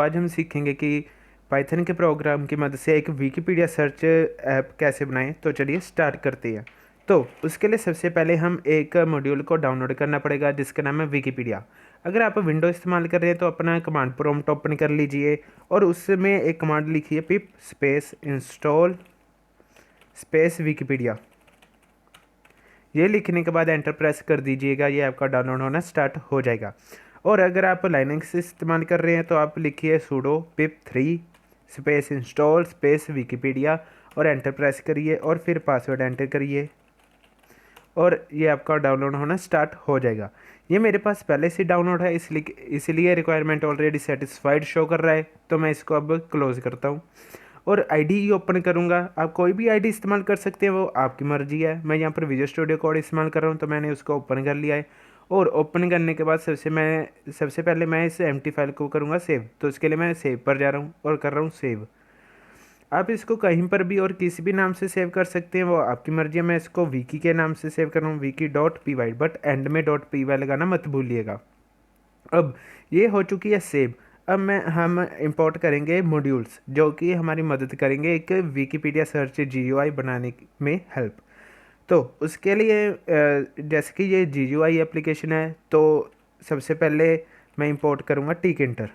आज हम सीखेंगे कि पाइथन के प्रोग्राम की मदद से एक विकिपीडिया सर्च ऐप कैसे बनाएं। तो चलिए स्टार्ट करते हैं। तो उसके लिए सबसे पहले हम एक मॉड्यूल को डाउनलोड करना पड़ेगा जिसका नाम है विकिपीडिया। अगर आप विंडो इस्तेमाल कर रहे हैं तो अपना कमांड प्रॉम्प्ट ओपन कर लीजिए और उसमें एक कमांड लिखिए पिप स्पेस इंस्टॉल स्पेस विकिपीडिया। ये लिखने के बाद एंटर प्रेस कर दीजिएगा, ये आपका डाउनलोड होना स्टार्ट हो जाएगा। और अगर आप लाइनक्स इस्तेमाल कर रहे हैं तो आप लिखिए sudo pip3 space install space Wikipedia और एंटर प्रेस करिए और फिर पासवर्ड एंटर करिए और ये आपका डाउनलोड होना स्टार्ट हो जाएगा। ये मेरे पास पहले से डाउनलोड है इसलिए रिक्वायरमेंट ऑलरेडी सेटिस्फाइड शो कर रहा है, तो मैं इसको अब क्लोज़ करता हूँ और आईडी ओपन करूँगा। आप कोई भी आईडी इस्तेमाल कर सकते हैं, वो आपकी मर्जी है। मैं यहाँ पर विजुअल स्टूडियो कोड इस्तेमाल कर रहा हूँ तो मैंने उसको ओपन कर लिया है। और ओपन करने के बाद सबसे पहले मैं इस एम्प्टी फाइल को करूँगा सेव। तो उसके लिए मैं सेव पर जा रहा हूँ और कर रहा हूँ सेव। आप इसको कहीं पर भी और किसी भी नाम से सेव कर सकते हैं, वो आपकी मर्जी है। मैं इसको विकी के नाम से सेव कर रहा हूँ, wiki.py, बट एंड में .py लगाना मत भूलिएगा। अब ये हो चुकी है सेव। अब हम इंपोर्ट करेंगे मॉड्यूल्स जो कि हमारी मदद करेंगे एक विकिपीडिया सर्च GUI बनाने में हेल्प। तो उसके लिए जैसे कि ये GUI एप्लीकेशन है तो सबसे पहले मैं इंपोर्ट करूँगा टिकइंटर,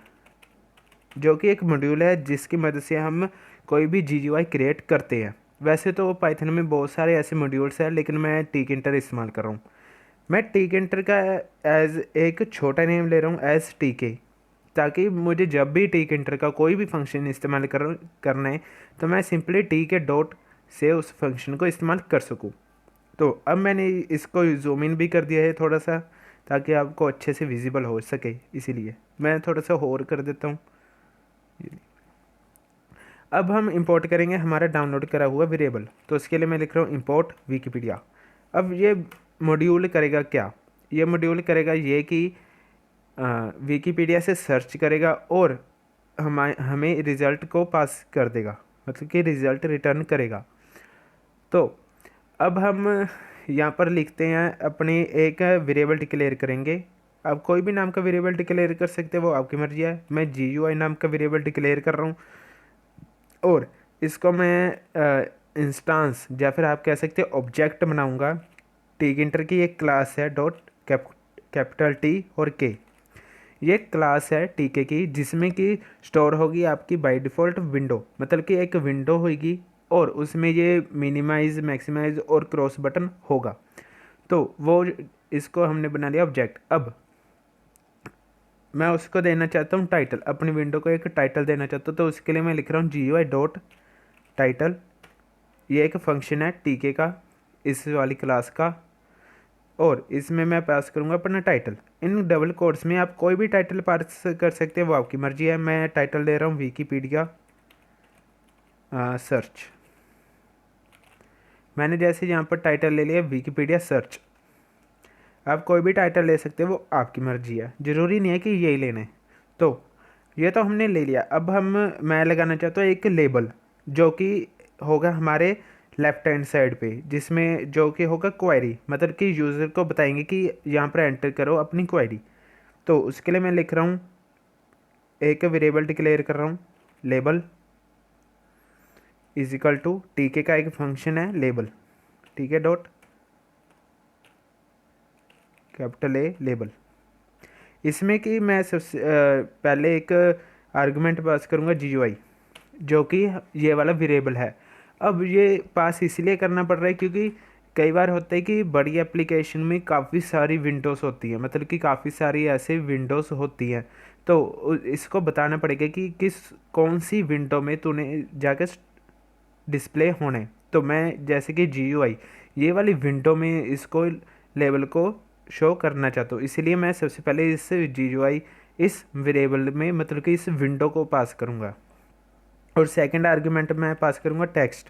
जो कि एक मॉड्यूल है जिसकी मदद से हम कोई भी GUI क्रिएट करते हैं। वैसे तो पाइथन में बहुत सारे ऐसे मॉड्यूल्स हैं लेकिन मैं टिकइंटर इस्तेमाल कर रहा हूँ। मैं टिकइंटर का एज एक छोटा नेम ले रहा हूँ एज TK, ताकि मुझे जब भी टिकइंटर का कोई भी फंक्शन इस्तेमाल करना है तो मैं सिंपली TK डॉट से उस फंक्शन को इस्तेमाल कर सकूँ। तो अब मैंने इसको जूम इन भी कर दिया है थोड़ा सा, ताकि आपको अच्छे से विजिबल हो सके, इसीलिए मैं थोड़ा सा और कर देता हूँ। अब हम इंपोर्ट करेंगे हमारा डाउनलोड करा हुआ वेरिएबल। तो उसके लिए मैं लिख रहा हूँ इंपोर्ट विकिपीडिया। अब ये मॉड्यूल करेगा क्या? ये मॉड्यूल करेगा ये कि विकिपीडिया से सर्च करेगा और हमें रिज़ल्ट को पास कर देगा, मतलब कि रिज़ल्ट रिटर्न करेगा। तो अब हम यहाँ पर लिखते हैं अपनी एक वेरिएबल डिक्लेयर करेंगे। आप कोई भी नाम का वेरिएबल डिक्लेयर कर सकते हैं, वो आपकी मर्जी है। मैं GUI नाम का वेरिएबल डिक्लेयर कर रहा हूँ और इसको मैं इंस्टांस या फिर आप कह सकते हैं ऑब्जेक्ट बनाऊंगा। टिकइंटर की एक क्लास है कैपिटल T और K। ये क्लास है TK की जिसमें कि स्टोर होगी आपकी बाय डिफ़ॉल्ट विंडो, मतलब कि एक विंडो होगी और उसमें ये मिनिमाइज मैक्सिमाइज और क्रॉस बटन होगा। तो वो इसको हमने बना लिया ऑब्जेक्ट। अब मैं उसको देना चाहता हूँ टाइटल, अपनी विंडो को एक टाइटल देना चाहता हूँ। तो उसके लिए मैं लिख रहा हूँ GUI डॉट टाइटल। ये एक फंक्शन है TK का, इस वाली क्लास का, और इसमें मैं पास करूँगा अपना टाइटल। इन डबल कोट्स में आप कोई भी टाइटल पास कर सकते हैं, वो आपकी मर्जी है। मैं टाइटल दे रहा हूँ विकिपीडिया सर्च। मैंने जैसे यहाँ पर टाइटल ले लिया विकिपीडिया सर्च। आप कोई भी टाइटल ले सकते हैं, वो आपकी मर्जी है, ज़रूरी नहीं है कि यही लेना है। तो ये तो हमने ले लिया। अब मैं लगाना चाहता हूँ एक लेबल जो कि होगा हमारे लेफ्ट हैंड साइड पे, जिसमें जो कि होगा क्वेरी, मतलब कि यूज़र को बताएंगे कि यहाँ पर एंटर करो अपनी क्वेरी। तो उसके लिए मैं लिख रहा हूँ एक वेरिएबल डिक्लेयर कर रहा हूँ label is equal to TK का एक फंक्शन है label, TK dot capital A label. इसमें कि मैं सबसे पहले एक आर्गुमेंट पास करूँगा GUI, जो कि ये वाला वेरिएबल है। अब ये पास इसलिए करना पड़ रहा है क्योंकि कई बार होता है कि बड़ी एप्लीकेशन में काफ़ी सारी विंडोज़ होती हैं, मतलब कि काफ़ी सारी ऐसे विंडोज़ होती हैं। तो इसको बताना पड़ेगा कि कौन सी विंडो में तूने जाकर डिस्प्ले होने। तो मैं जैसे कि GUI ये वाली विंडो में इसको लेवल को शो करना चाहता हूँ, इसीलिए मैं सबसे पहले इस GUI इस वेरिएबल में, मतलब कि इस विंडो को पास करूँगा। और सेकंड आर्गुमेंट मैं पास करूँगा टेक्स्ट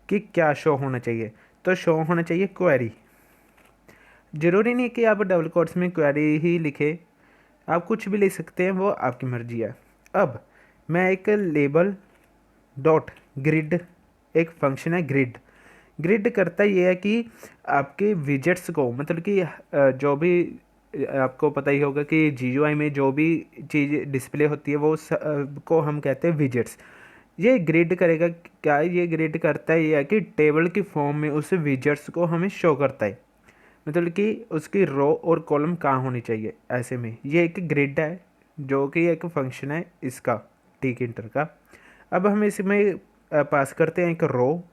कि क्या शो होना चाहिए। तो शो होना चाहिए क्वेरी। ज़रूरी नहीं कि आप डबल कोट्स में क्वेरी ही लिखे, आप कुछ भी लिख सकते हैं, वो आपकी मर्जी है। अब मैं एक लेबल डॉट ग्रिड, एक फंक्शन है ग्रिड। ग्रिड करता ये है कि आपके विजेट्स को, मतलब कि जो भी आपको पता ही होगा कि GUI में जो भी चीज़ डिस्प्ले होती है वो को हम कहते हैं विजेट्स। ये ग्रिड करेगा क्या, ये ग्रिड करता है ये है कि टेबल की फॉर्म में उस विजेट्स को हमें शो करता है, मतलब कि उसकी रो और कॉलम कहाँ होनी चाहिए। ऐसे में ये एक ग्रिड है जो कि एक फंक्शन है इसका, टिक इंटर का। अब हम इसमें पास करते हैं एक रो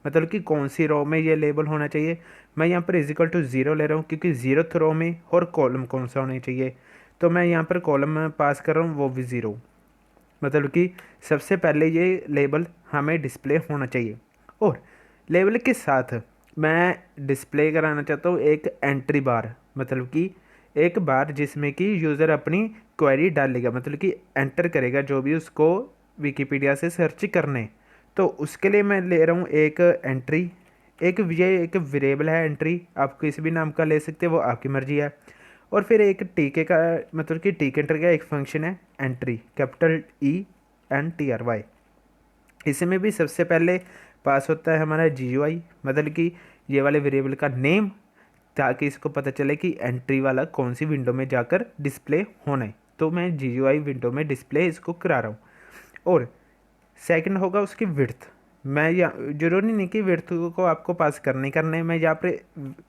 मतलब कि कौन सी रो में ये लेबल होना चाहिए। मैं यहाँ पर इजिकल टू 0 ले रहा हूँ क्योंकि 0th रो में और कॉलम कौन सा होना चाहिए, तो मैं यहाँ पर कॉलम पास कर रहा हूँ वो भी 0, मतलब कि सबसे पहले ये लेबल हमें डिस्प्ले होना चाहिए। और लेबल के साथ मैं डिस्प्ले कराना चाहता हूँ एक एंट्री बार, मतलब कि एक बार जिसमें कि यूज़र अपनी क्वेरी डालेगा, मतलब कि एंटर करेगा जो भी उसको विकिपीडिया से सर्च करने। तो उसके लिए मैं ले रहा हूँ एक एंट्री, ये एक वेरिएबल है एंट्री, आप किसी भी नाम का ले सकते हो, वो आपकी मर्जी है। और फिर एक टीके का, मतलब कि टीके एंटर का एक फंक्शन है एंट्री, कैपिटल ENTRY। इसमें भी सबसे पहले पास होता है हमारा GUI, मतलब कि ये वाले वेरिएबल का नेम, ताकि इसको पता चले कि एंट्री वाला कौन सी विंडो में जाकर डिस्प्ले होना है। तो मैं GUI विंडो में डिस्प्ले इसको करा रहा हूँ। और सेकंड होगा उसकी विड्थ। मैं या जरूरी नहीं कि विड्थ को आपको पास करना ही करना है, मैं यहाँ पे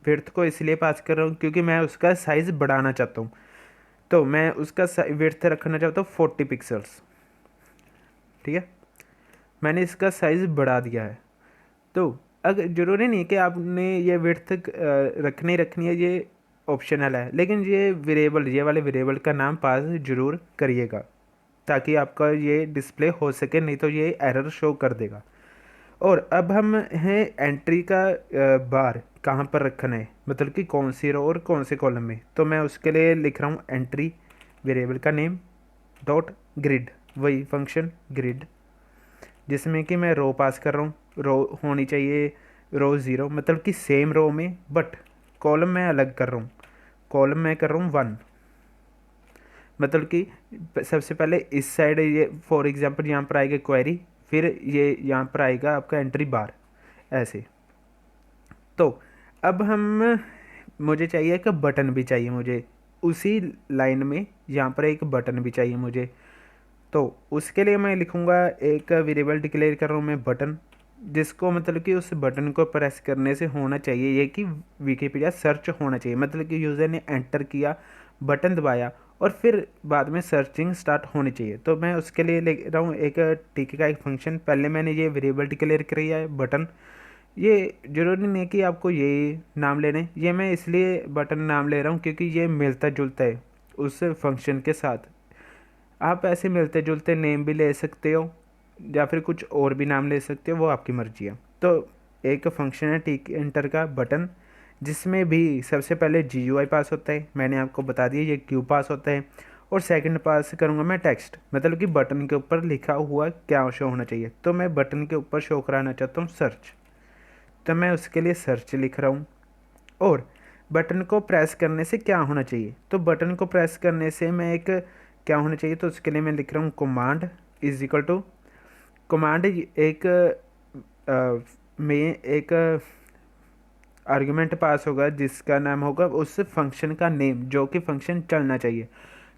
विड्थ को इसलिए पास कर रहा हूँ क्योंकि मैं उसका साइज़ बढ़ाना चाहता हूँ। तो मैं उसका विड्थ रखना चाहता हूँ 40 पिक्सल्स, ठीक है। मैंने इसका साइज़ बढ़ा दिया है। तो अगर ज़रूरी नहीं कि आपने ये विड्थ रखनी है, ये ऑप्शनल है, लेकिन ये वेरिएबल, ये वाले वेरिएबल का नाम पास ज़रूर करिएगा ताकि आपका ये डिस्प्ले हो सके, नहीं तो ये एरर शो कर देगा। और अब हम हैं एंट्री का बार कहाँ पर रखना है, मतलब कि कौन सी रो और कौन से कॉलम में। तो मैं उसके लिए लिख रहा हूँ एंट्री वेरिएबल का नेम डॉट ग्रिड, वही फंक्शन ग्रिड, जिसमें कि मैं रो पास कर रहा हूँ। रो होनी चाहिए रो 0, मतलब कि सेम रो में, बट कॉलम मैं अलग कर रहा हूँ, कॉलम मैं कर रहा हूँ 1, मतलब कि सबसे पहले इस साइड ये फॉर एग्जांपल यहाँ पर आएगा क्वेरी, फिर ये यहाँ पर आएगा आपका एंट्री बार, ऐसे। तो अब हम, मुझे चाहिए एक बटन भी चाहिए, मुझे उसी लाइन में यहाँ पर एक बटन भी चाहिए मुझे। तो उसके लिए मैं लिखूँगा एक वेरिएबल डिक्लेयर कर रहा हूँ मैं बटन, जिसको मतलब कि उस बटन को प्रेस करने से होना चाहिए ये कि विकिपीडिया सर्च होना चाहिए, मतलब कि यूज़र ने एंटर किया, बटन दबाया और फिर बाद में सर्चिंग स्टार्ट होनी चाहिए। तो मैं उसके लिए ले रहा हूँ एक टीके का एक फंक्शन। पहले मैंने ये वेरिएबल डिक्लेयर किया है बटन, ये ज़रूरी नहीं है कि आपको ये नाम लेने, ये मैं इसलिए बटन नाम ले रहा हूँ क्योंकि ये मिलता जुलता है उस फंक्शन के साथ। आप ऐसे मिलते जुलते नेम भी ले सकते हो या फिर कुछ और भी नाम ले सकते हो, वो आपकी मर्जी है। तो एक फंक्शन है टिक एंटर का बटन, जिसमें भी सबसे पहले GUI पास होता है, मैंने आपको बता दिया ये क्यू पास होता है। और सेकंड पास करूँगा मैं टेक्स्ट, मतलब कि बटन के ऊपर लिखा हुआ क्या शो होना चाहिए। तो मैं बटन के ऊपर शो कराना चाहता हूँ सर्च, तो मैं उसके लिए सर्च लिख रहा हूँ। और बटन को प्रेस करने से क्या होना चाहिए, तो बटन को प्रेस करने से मैं एक क्या होना चाहिए, तो उसके लिए मैं लिख रहा हूँ command is equal to, command एक में एक आर्गुमेंट पास होगा जिसका नाम होगा उस फंक्शन का नेम, जो कि फंक्शन चलना चाहिए।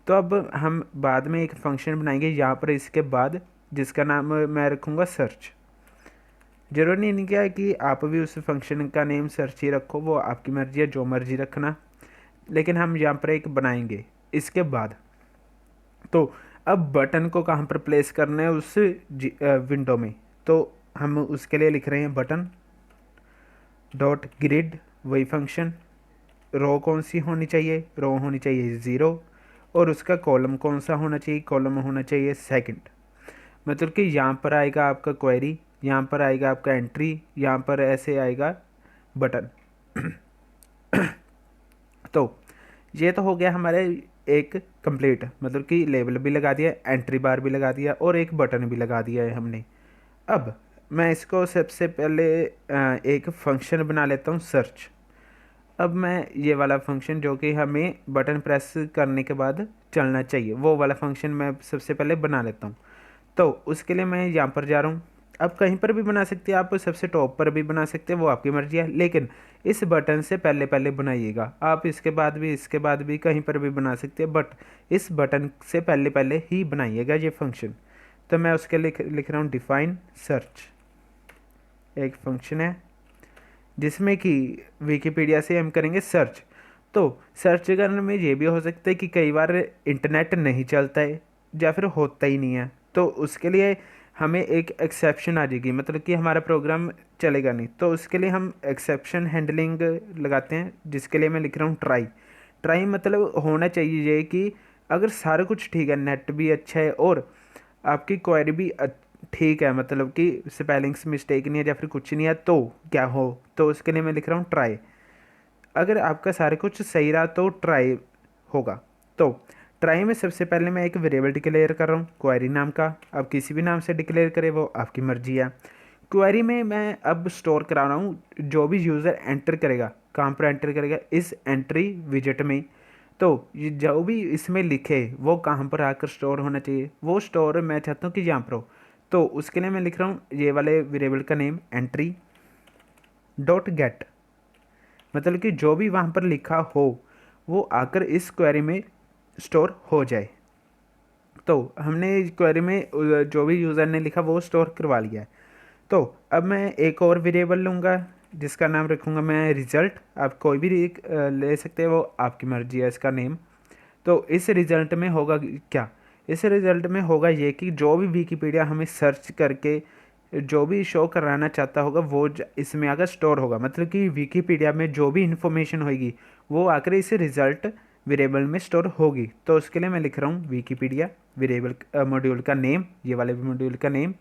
तो अब हम बाद में एक फंक्शन बनाएंगे यहाँ पर इसके बाद, जिसका नाम मैं रखूँगा सर्च। जरूरी नहीं क्या है कि आप भी उस फंक्शन का नेम सर्च ही रखो, वो आपकी मर्जी है, जो मर्जी रखना, लेकिन हम यहाँ पर एक बनाएंगे इसके बाद। तो अब बटन को कहाँ पर प्लेस करना है उस विंडो में, तो हम उसके लिए लिख रहे हैं बटन डॉट ग्रिड, वही फंक्शन। रो कौन सी होनी चाहिए, रो होनी चाहिए 0, और उसका कॉलम कौन सा होना चाहिए, कॉलम होना चाहिए सेकंड, मतलब कि यहाँ पर आएगा आपका क्वेरी, यहाँ पर आएगा आपका एंट्री, यहाँ पर ऐसे आएगा बटन। तो ये तो हो गया हमारे एक कंप्लीट, मतलब कि लेबल भी लगा दिया, एंट्री बार भी लगा दिया और एक बटन भी लगा दिया है हमने। अब मैं इसको सबसे पहले एक फंक्शन बना लेता हूँ सर्च। अब मैं ये वाला फंक्शन जो कि हमें बटन प्रेस करने के बाद चलना चाहिए, वो वाला फंक्शन मैं सबसे पहले बना लेता हूँ। तो उसके लिए मैं यहाँ पर जा रहा हूँ, अब कहीं पर भी बना सकते हैं आप, सबसे टॉप पर भी बना सकते हैं, वो आपकी मर्जी है, लेकिन इस बटन से पहले पहले बनाइएगा। आप इसके बाद भी कहीं पर भी बना सकते हैं, बट इस बटन से पहले पहले ही बनाइएगा ये फंक्शन। तो मैं उसके लिख रहा हूँ डिफाइन सर्च, एक फंक्शन है जिसमें कि विकिपीडिया से हम करेंगे सर्च। तो सर्च करने में ये भी हो सकता है कि कई बार इंटरनेट नहीं चलता है या फिर होता ही नहीं है, तो उसके लिए हमें एक एक्सेप्शन आ जाएगी, मतलब कि हमारा प्रोग्राम चलेगा नहीं। तो उसके लिए हम एक्सेप्शन हैंडलिंग लगाते हैं, जिसके लिए मैं लिख रहा हूँ ट्राई। ट्राई मतलब होना चाहिए ये कि अगर सारा कुछ ठीक है, नेट भी अच्छा है और आपकी क्वेरी भी ठीक है, मतलब कि स्पेलिंग्स मिस्टेक नहीं है या फिर कुछ नहीं है, तो क्या हो, तो उसके लिए मैं लिख रहा हूँ ट्राई। अगर आपका सारा कुछ सही रहा तो ट्राई होगा। तो ट्राई में सबसे पहले मैं एक वेरिएबल डिक्लेयर कर रहा हूँ क्वेरी नाम का। अब किसी भी नाम से डिक्लेयर करे, वो आपकी मर्जी है। क्वेरी में मैं अब स्टोर करा रहा हूँ जो भी यूज़र एंटर करेगा, कहाँ पर एंटर करेगा, इस एंट्री विजिट में। तो ये जो भी इसमें लिखे वो कहाँ पर आकर स्टोर होना चाहिए, वो स्टोर मैं चाहता हूँ कि यहाँ पर हो। तो उसके लिए मैं लिख रहा हूँ ये वाले वेरिएबल का नेम एंट्री डॉट गेट, मतलब कि जो भी वहाँ पर लिखा हो वो आकर इस क्वेरी में स्टोर हो जाए। तो हमने क्वेरी में जो भी यूज़र ने लिखा वो स्टोर करवा लिया है। तो अब मैं एक और वेरिएबल लूँगा जिसका नाम रखूँगा मैं रिज़ल्ट। आप कोई भी ले सकते हैं, वो आपकी मर्जी है इसका नेम। तो इस रिज़ल्ट में होगा क्या, इस रिज़ल्ट में होगा ये कि जो भी विकिपीडिया हमें सर्च करके जो भी शो कराना चाहता होगा वो इसमें आकर स्टोर होगा, मतलब कि विकिपीडिया में जो भी इंफॉर्मेशन होगी वो आकर इस रिज़ल्ट वेरिएबल में स्टोर होगी। तो उसके लिए मैं लिख रहा हूँ विकिपीडिया वेरिएबल मॉड्यूल का नेम, ये वाले मॉड्यूल का नेम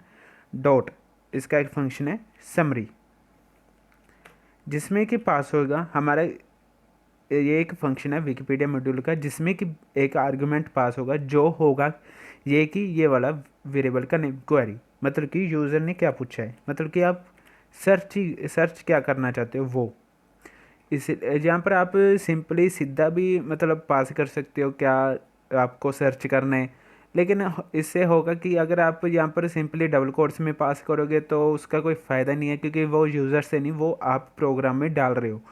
डॉट, इसका एक फंक्शन है समरी, जिसमें कि पास होगा हमारा, ये एक फंक्शन है विकिपीडिया मॉड्यूल का जिसमें कि एक आर्गुमेंट पास होगा जो होगा ये कि ये वाला वेरिएबल का नेम क्वेरी, मतलब कि यूज़र ने क्या पूछा है, मतलब कि आप सर्च क्या करना चाहते हो वो। इस यहाँ पर आप सिंपली सीधा भी मतलब पास कर सकते हो क्या आपको सर्च करना है, लेकिन इससे होगा कि अगर आप यहाँ पर सिंपली डबल कोट्स में पास करोगे तो उसका कोई फ़ायदा नहीं है, क्योंकि वो यूज़र से नहीं, वो आप प्रोग्राम में डाल रहे हो।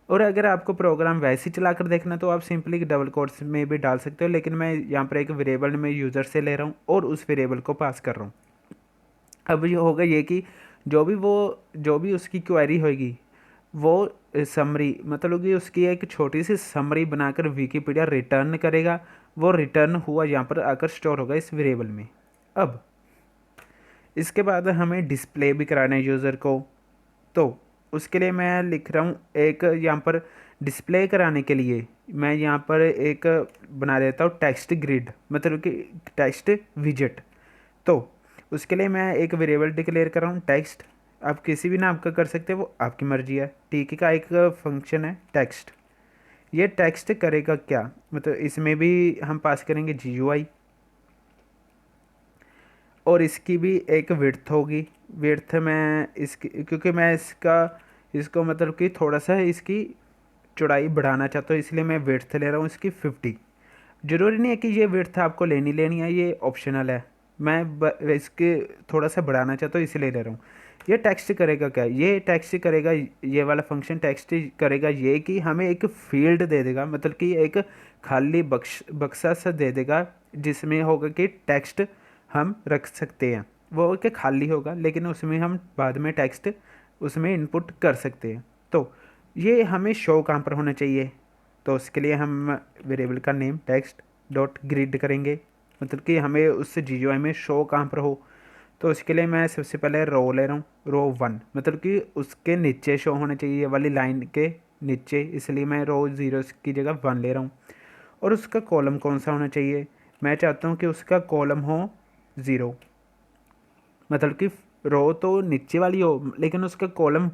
और अगर आपको प्रोग्राम वैसे ही चला कर देखना तो आप सिंपली डबल कोट्स में भी डाल सकते हो, लेकिन मैं यहाँ पर एक वेरिएबल में यूज़र से ले रहा हूँ और उस वेरिएबल को पास कर रहा हूँ। अब ये होगा ये कि जो भी उसकी क्वेरी होगी वो समरी, मतलब कि उसकी एक छोटी सी समरी बनाकर विकिपीडिया रिटर्न करेगा। वो रिटर्न हुआ यहाँ पर आकर स्टोर होगा इस वेरिएबल में। अब इसके बाद हमें डिस्प्ले भी कराना है यूज़र को, तो उसके लिए मैं लिख रहा हूँ एक यहाँ पर डिस्प्ले कराने के लिए मैं यहाँ पर एक बना देता हूँ टेक्स्ट ग्रिड, मतलब कि टेक्स्ट विजेट। तो उसके लिए मैं एक वेरिएबल डिक्लेयर कर रहा हूँ टेक्स्ट। आप किसी भी नाम का कर सकते हैं, वो आपकी मर्जी है। टी का एक फंक्शन है टेक्स्ट। ये टेक्स्ट करेगा क्या, मतलब इसमें भी हम पास करेंगे GUI, और इसकी भी एक विड्थ होगी। विड्थ मैं इसकी, क्योंकि मैं इसको मतलब कि थोड़ा सा इसकी चौड़ाई बढ़ाना चाहता हूँ, इसलिए मैं विड्थ ले रहा हूँ इसकी 50। ज़रूरी नहीं है कि ये विड्थ आपको लेनी है, ये ऑप्शनल है। मैं इसके थोड़ा सा बढ़ाना चाहता हूँ इसलिए ले रहा हूँ। ये टेक्स्ट करेगा क्या, ये टेक्स्ट करेगा, ये वाला फंक्शन टेक्स्ट करेगा ये कि हमें एक फील्ड दे देगा, मतलब कि एक खाली बक्सा सा दे देगा जिसमें होगा कि टेक्स्ट हम रख सकते हैं। वो कि खाली होगा लेकिन उसमें हम बाद में टेक्स्ट उसमें इनपुट कर सकते हैं। तो ये हमें शो कहाँ पर होना चाहिए, तो उसके लिए हम वेरिएबल का नेम टेक्स्ट डॉट ग्रिड करेंगे, मतलब कि हमें उससे GUI में शो कहाँ पर हो। तो उसके लिए मैं सबसे पहले रो ले रहा हूँ, रो 1, मतलब कि उसके नीचे शो होना चाहिए, ये वाली लाइन के नीचे, इसलिए मैं रो 0 की जगह 1 ले रहा हूँ। और उसका कॉलम कौन सा होना चाहिए, मैं चाहता हूँ कि उसका कॉलम हो 0, मतलब कि रो तो नीचे वाली हो लेकिन उसका कॉलम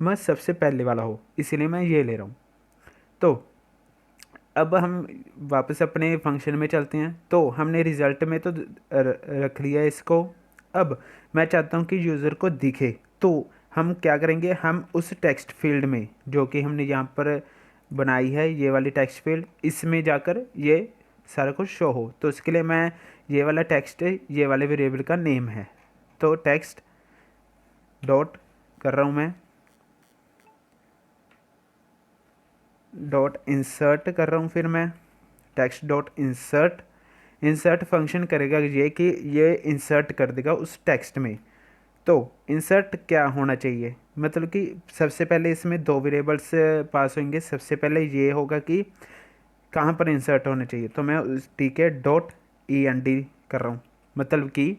में सबसे पहले वाला हो, इसीलिए मैं ये ले रहा हूँ। तो अब हम वापस अपने फंक्शन में चलते हैं। तो हमने रिज़ल्ट में तो रख लिया इसको। अब मैं चाहता हूँ कि यूज़र को दिखे, तो हम क्या करेंगे, हम उस टेक्स्ट फील्ड में जो कि हमने यहाँ पर बनाई है ये वाली टेक्स्ट फील्ड, इसमें जाकर ये सारा कुछ शो हो। तो उसके लिए मैं ये वाला टेक्स्ट ये वाले वेरिएबल का नेम है, तो टेक्स्ट डॉट कर रहा हूँ मैं, डॉट इंसर्ट कर रहा हूँ, फिर मैं text dot insert, insert function करेगा ये कि ये इंसर्ट कर देगा उस टेक्स्ट में। तो इंसर्ट क्या होना चाहिए, मतलब कि सबसे पहले इसमें दो वेरिएबल्स पास होंगे। सबसे पहले ये होगा कि कहाँ पर इंसर्ट होना चाहिए, तो मैं उस ठीक है डॉट ई एन डी कर रहा हूँ, मतलब कि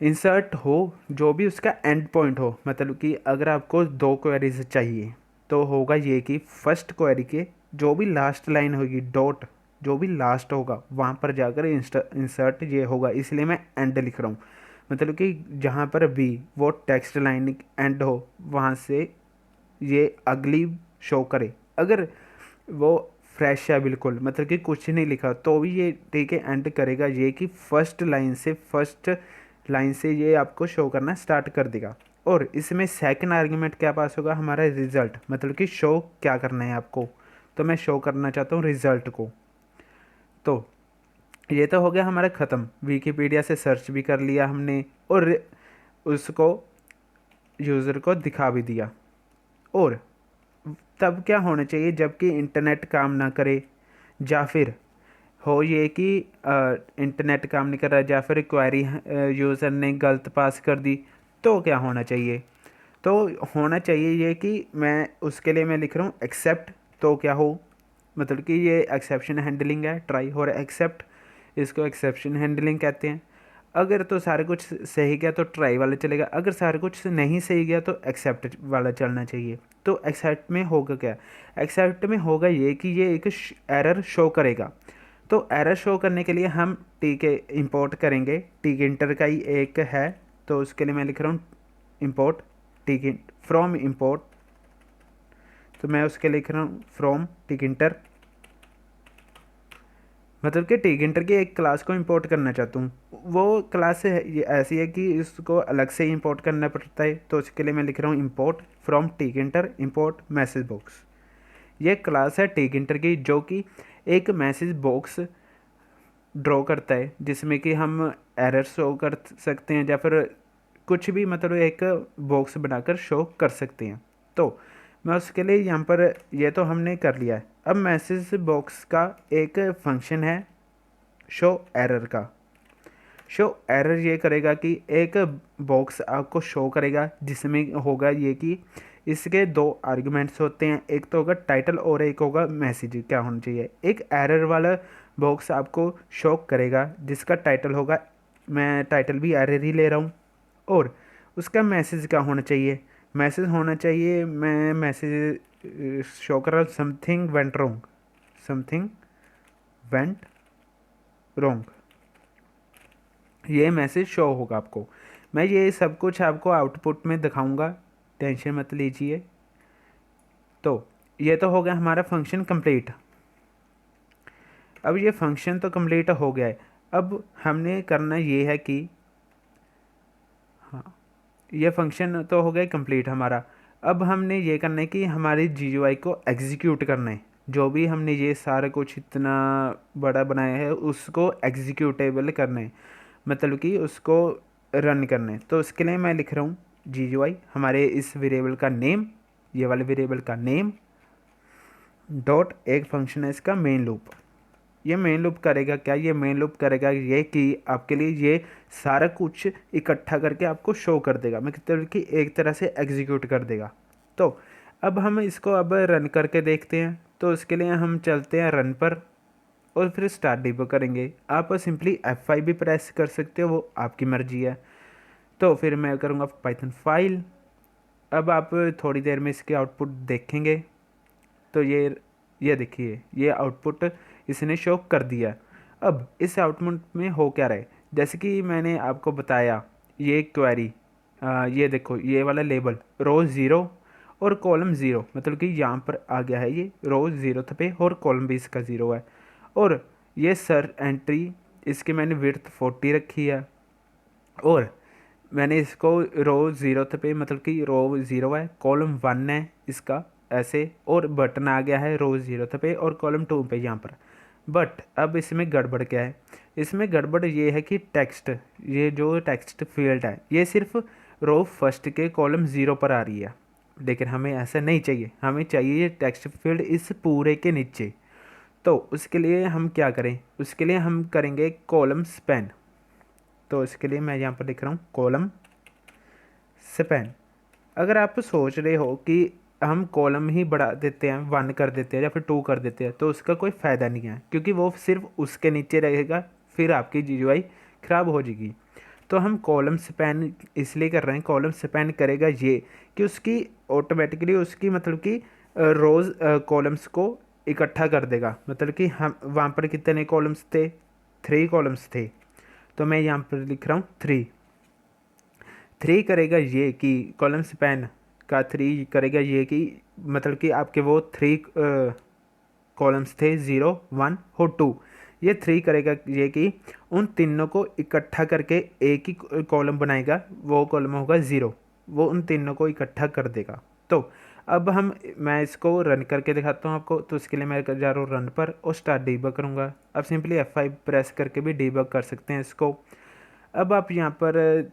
इंसर्ट हो जो भी उसका एंड पॉइंट हो। मतलब कि अगर आपको दो क्वेरीज चाहिए तो होगा ये कि फर्स्ट क्वेरी के जो भी लास्ट लाइन होगी, डॉट जो भी लास्ट होगा वहाँ पर जाकर इंसर्ट ये होगा, इसलिए मैं एंड लिख रहा हूँ। मतलब कि जहाँ पर भी वो टेक्स्ट लाइन एंड हो वहाँ से ये अगली शो करे। अगर वो फ्रेश है बिल्कुल, मतलब कि कुछ नहीं लिखा, तो भी ये ठीक है एंड करेगा ये कि फर्स्ट लाइन से ये आपको शो करना स्टार्ट कर देगा। और इसमें सेकंड आर्गुमेंट क्या पास होगा, हमारा रिजल्ट, मतलब कि शो क्या करना है आपको। तो मैं शो करना चाहता हूँ रिजल्ट को। तो ये तो हो गया हमारा ख़त्म, विकीपीडिया से सर्च भी कर लिया हमने और उसको यूज़र को दिखा भी दिया। और तब क्या होना चाहिए जबकि इंटरनेट काम ना करे, या फिर हो ये कि इंटरनेट काम नहीं कर रहा, या फिर क्वेरी यूज़र ने गलत पास कर दी, तो क्या होना चाहिए। तो होना चाहिए ये कि मैं उसके लिए मैं लिख रहा हूँ एक्सेप्ट। तो क्या हो, मतलब कि ये एक्सेप्शन हैंडलिंग है, ट्राई और एक्सेप्ट, इसको एक्सेप्शन हैंडलिंग कहते हैं। अगर तो सारे कुछ सही गया तो ट्राई वाला चलेगा, अगर सारे कुछ नहीं सही गया तो एक्सेप्ट वाला चलना चाहिए। तो एक्सेप्ट में होगा क्या, एक्सेप्ट में होगा ये कि ये एक एरर शो करेगा। तो एरर शो करने के लिए हम टी के इंपोर्ट करेंगे, टी इंटर का ही एक है। तो उसके लिए मैं लिख रहा हूँ इंपोर्ट टी फ्रॉम इंपोर्ट, तो मैं उसके लिख रहा हूँ फ्रॉम टिकिंटर, मतलब कि टिकिंटर की एक क्लास को इंपोर्ट करना चाहता हूँ। वो क्लास ये ऐसी है कि इसको अलग से इंपोर्ट करना पड़ता है। तो उसके लिए मैं लिख रहा हूँ import from tkinter import message box. ये क्लास है टिकिंटर की जो कि एक मैसेज बॉक्स ड्रॉ करता है, जिसमें कि हम एरर शो कर सकते हैं या फिर कुछ भी, मतलब एक बॉक्स बनाकर शो कर सकते हैं। तो मैं उसके लिए यहाँ पर ये तो हमने कर लिया है। अब मैसेज बॉक्स का एक फंक्शन है शो एरर का। शो एरर ये करेगा कि एक बॉक्स आपको शो करेगा जिसमें होगा ये कि इसके दो आर्गुमेंट्स होते हैं, एक तो होगा टाइटल और एक होगा मैसेज क्या होना चाहिए। एक एरर वाला बॉक्स आपको शो करेगा जिसका टाइटल होगा, मैं टाइटल भी एरर ही ले रहा हूँ। और उसका मैसेज क्या होना चाहिए, मैसेज होना चाहिए, मैं मैसेज शो कर रहा हूँ something went wrong, something went wrong, ये मैसेज शो होगा आपको। मैं ये सब कुछ आपको आउटपुट में दिखाऊंगा, टेंशन मत लीजिए। तो ये तो हो गया हमारा फंक्शन कंप्लीट। अब ये फंक्शन तो कंप्लीट हो गया है, अब हमने करना ये है कि हाँ, ये फंक्शन तो हो गया कंप्लीट हमारा। अब हमने ये करना है कि हमारी GUI को एग्जीक्यूट करना है। जो भी हमने ये सारा कुछ इतना बड़ा बनाया है उसको एग्जीक्यूटेबल करना है, मतलब कि उसको रन करना है। तो उसके लिए मैं लिख रहा हूँ GUI हमारे इस वेरिएबल का नेम, ये वाले वेरिएबल का नेम डॉट एक फंक्शन है इसका मेन लूप। ये मेन लूप करेगा क्या, ये मेन लूप करेगा ये कि आपके लिए ये सारा कुछ इकट्ठा करके आपको शो कर देगा, मतलब कि एक तरह से एग्जीक्यूट कर देगा। तो अब हम इसको अब रन करके देखते हैं। तो उसके लिए हम चलते हैं रन पर और फिर स्टार्ट डिबग करेंगे। आप सिंपली F5 भी प्रेस कर सकते हो, वो आपकी मर्जी है। तो फिर मैं करूँगा पाइथन फाइल। अब आप थोड़ी देर में इसके आउटपुट देखेंगे। तो ये देखिए ये आउटपुट इसने शो कर दिया। अब इस आउटपुट में हो क्या रहा है, जैसे कि मैंने आपको बताया ये क्वेरी, ये देखो ये वाला लेबल रो ज़ीरो और कॉलम ज़ीरो, मतलब कि यहाँ पर आ गया है ये रो ज़ीरो पे और कॉलम भी इसका ज़ीरो है। और ये सर एंट्री इसकी मैंने विड्थ 40 रखी है और मैंने इसको रो ज़ीरो पे, मतलब कि रो ज़ीरो है कॉलम वन है इसका ऐसे, और बटन आ गया है रो ज़ीरो पे और कॉलम टू पे यहाँ पर। बट अब इसमें गड़बड़ क्या है, इसमें गड़बड़ ये है कि टेक्स्ट, ये जो टेक्स्ट फील्ड है ये सिर्फ रो फर्स्ट के कॉलम 0 पर आ रही है, लेकिन हमें ऐसा नहीं चाहिए, हमें चाहिए ये टेक्स्ट फील्ड इस पूरे के नीचे। तो उसके लिए हम क्या करें, उसके लिए हम करेंगे कॉलम स्पैन। तो इसके लिए मैं यहाँ पर लिख रहा हूँ कॉलम स्पैन। अगर आप सोच रहे हो कि हम कॉलम ही बढ़ा देते हैं, 1 कर देते हैं या फिर 2 कर देते हैं, तो उसका कोई फ़ायदा नहीं है, क्योंकि वो सिर्फ उसके नीचे रहेगा, फिर आपकी GUI ख़राब हो जाएगी। तो हम कॉलम स्पैन इसलिए कर रहे हैं, कॉलम स्पैन करेगा ये कि उसकी ऑटोमेटिकली उसकी मतलब कि रोज़ कॉलम्स को इकट्ठा कर देगा। मतलब कि हम वहाँ पर कितने कॉलम्स थे, 3 कॉलम्स थे, तो मैं यहाँ पर लिख रहा हूँ 3 करेगा ये कि कॉलम स्पैन का 3 करेगा ये कि मतलब कि आपके वो 3 कॉलम्स थे 0 1 और 2, ये 3 करेगा ये कि उन तीनों को इकट्ठा करके एक ही कॉलम बनाएगा, वो कॉलम होगा 0, वो उन तीनों को इकट्ठा कर देगा। तो अब मैं इसको रन करके दिखाता हूँ आपको। तो इसके लिए मैं जा रहा हूँ रन पर और स्टार्ट डीबग करूँगा। अब सिंपली F5 प्रेस करके भी डीबग कर सकते हैं इसको। अब आप यहाँ पर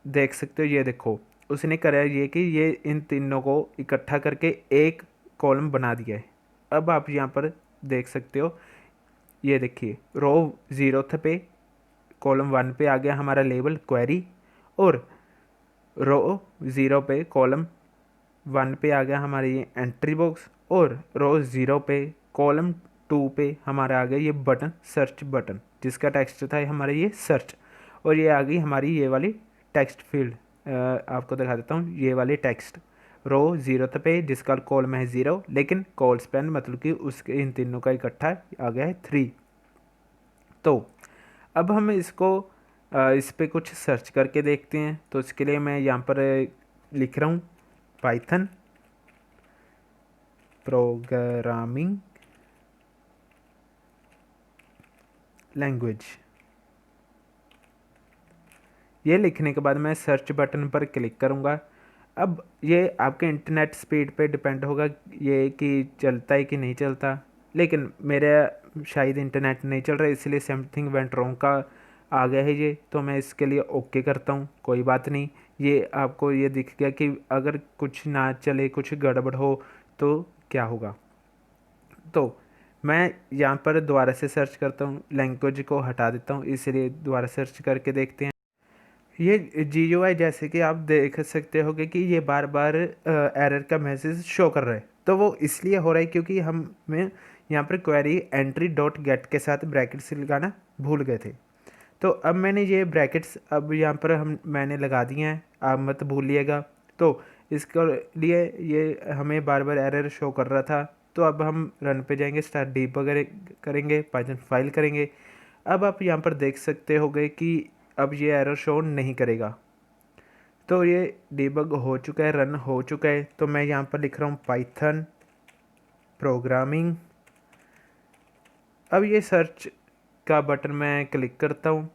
देख सकते हो, ये देखो उसने करा ये कि ये इन तीनों को इकट्ठा करके एक कॉलम बना दिया है। अब आप यहाँ पर देख सकते हो, ये देखिए रो 0th पे कॉलम 1 पे आ गया हमारा लेबल क्वेरी, और रो 0 पे कॉलम 1 पे आ गया हमारा ये एंट्री बॉक्स, और रो 0 पे कॉलम 2 पे हमारा आ गया ये बटन, सर्च बटन, जिसका टेक्स्ट था हमारा ये सर्च, और ये आ गई हमारी ये वाली टेक्स्ट फील्ड। आपको दिखा देता हूँ ये वाली टेक्स्ट रो 0th पे जिसका कॉलम है 0, लेकिन कॉल स्पैन मतलब कि उसके इन तीनों का इकट्ठा आ गया है 3। तो अब हम इसको इस पे कुछ सर्च करके देखते हैं। तो इसके लिए मैं यहाँ पर लिख रहा हूँ पाइथन प्रोग्रामिंग लैंग्वेज। ये लिखने के बाद मैं सर्च बटन पर क्लिक करूँगा। अब ये आपके इंटरनेट स्पीड पे डिपेंड होगा ये कि चलता है कि नहीं चलता, लेकिन मेरा शायद इंटरनेट नहीं चल रहा है, इसलिए समथिंग वेंट रॉन्ग का आ गया है ये। तो मैं इसके लिए ओके करता हूँ, कोई बात नहीं। ये आपको ये दिख गया कि अगर कुछ ना चले, कुछ गड़बड़ हो तो क्या होगा। तो मैं यहाँ पर दोबारा से सर्च करता हूँ, लैंग्वेज को हटा देता हूँ, इसलिए दोबारा सर्च करके देखते हैं। ये GUI जैसे कि आप देख सकते होगे कि ये बार बार एरर का मैसेज शो कर रहा है। तो वो इसलिए हो रहा है क्योंकि हमें यहाँ पर क्वेरी एंट्री डॉट गेट के साथ ब्रैकेट्स लगाना भूल गए थे। तो अब मैंने ये ब्रैकेट्स अब यहाँ पर मैंने लगा दिए हैं, आप मत भूलिएगा। तो इसके लिए ये हमें बार बार एरर शो कर रहा था। तो अब हम रन पे जाएंगे, स्टार्ट डीबगर करेंगे, पाइथन फाइल करेंगे। अब आप यहाँ पर देख सकते होगे कि अब ये एरर शो नहीं करेगा। तो ये डीबग हो चुका है, रन हो चुका है। तो मैं यहाँ पर लिख रहा हूँ पाइथन प्रोग्रामिंग। अब ये सर्च का बटन मैं क्लिक करता हूँ,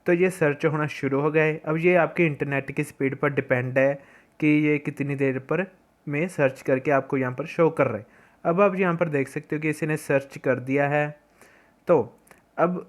तो ये सर्च होना शुरू हो गया है। अब ये आपके इंटरनेट की स्पीड पर डिपेंड है कि ये कितनी देर पर में सर्च करके आपको यहाँ पर शो कर रहा है। अब आप यहाँ पर देख सकते हो कि इसने सर्च कर दिया है। तो अब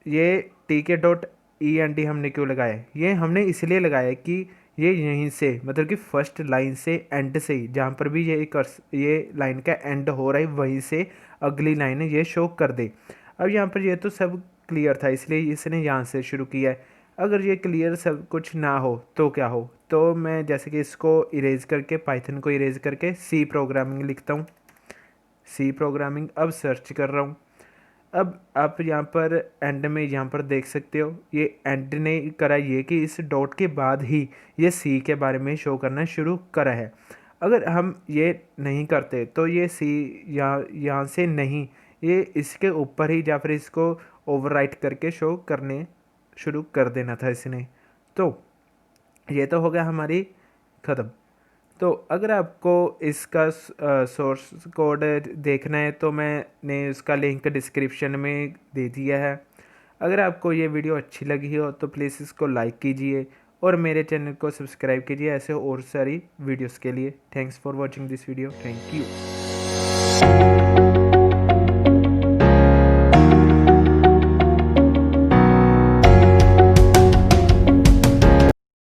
ये tk.end हमने क्यों लगाया है, ये हमने इसलिए लगाया है कि ये यहीं से मतलब कि फर्स्ट लाइन से एंड से ही जहाँ पर भी ये लाइन का एंड हो रहा है वहीं से अगली लाइन ये शो कर दे। अब यहाँ पर ये तो सब क्लियर था, इसलिए इसने यहाँ से शुरू किया है। अगर ये क्लियर सब कुछ ना हो तो क्या हो, तो मैं जैसे कि इसको इरेज करके, पाइथन को इरेज करके सी प्रोग्रामिंग लिखता हूँ, सी प्रोग्रामिंग। अब सर्च कर रहा हूँ। अब आप यहाँ पर एंड में यहाँ पर देख सकते हो ये एंड ने करा ये कि इस डॉट के बाद ही ये सी के बारे में शो करना शुरू करा है। अगर हम ये नहीं करते तो ये सी यहाँ से नहीं, ये इसके ऊपर ही या फिर इसको ओवरराइट करके शो करने शुरू कर देना था इसने। तो ये तो हो गया हमारी ख़त्म। तो अगर आपको इसका सोर्स कोड देखना है तो मैंने उसका लिंक डिस्क्रिप्शन में दे दिया है। अगर आपको ये वीडियो अच्छी लगी हो तो प्लीज़ इसको लाइक कीजिए और मेरे चैनल को सब्सक्राइब कीजिए ऐसे और सारी वीडियोस के लिए। Thanks for watching this video, thank you.